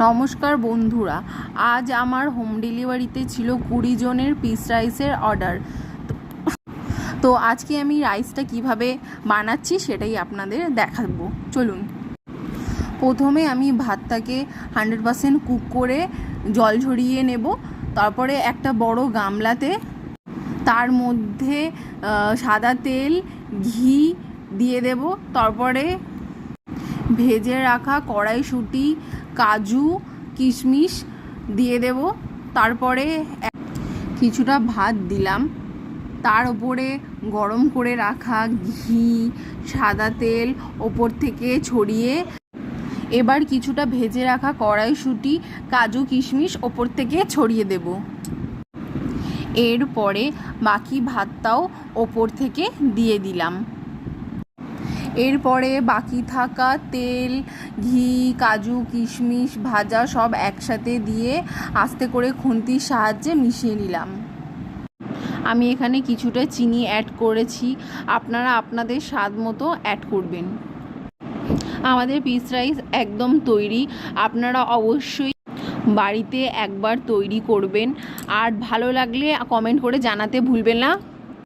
নমস্কার বন্ধুরা, আজ আমার হোম ডেলিভারিতে ছিল 20 জনের পিস রাইসের অর্ডার। তো আজকে আমি রাইসটা কিভাবে বানাচ্ছি সেটাই আপনাদের দেখাবো। চলুন। প্রথমে আমি ভাতটাকে 100% কুক করে জল ঝরিয়ে নেব। তারপরে একটা বড় গামলাতে তার মধ্যে সাদা তেল, ঘি দিয়ে দেব। তারপরে ভেজে রাখা কড়াইশুঁটি, কাজু, কিশমিশ দিয়ে দেব। তারপরে কিছুটা ভাত দিলাম, তার ওপরে গরম করে রাখা ঘি, সাদা তেল ওপর থেকে ছড়িয়ে এবার কিছুটা ভেজে রাখা কড়াইশুঁটি, কাজু, কিশমিশ ওপর থেকে ছড়িয়ে দেব। এরপরে বাকি ভাতটাও ওপর থেকে দিয়ে দিলাম। এরপরে বাকি থাকা তেল, ঘি, কাজু, কিশমিশ ভাজা সব একসাথে দিয়ে আস্তে করে খুন্তির সাহায্যে মিশিয়ে নিলাম। আমি এখানে কিছুটা চিনি অ্যাড করেছি, আপনারা আপনাদের স্বাদ মতো অ্যাড করবেন। আমাদের পিস রাইস একদম তৈরি। আপনারা অবশ্যই বাড়িতে একবার তৈরি করবেন, আর ভালো লাগলে কমেন্ট করে জানাতে ভুলবেন না।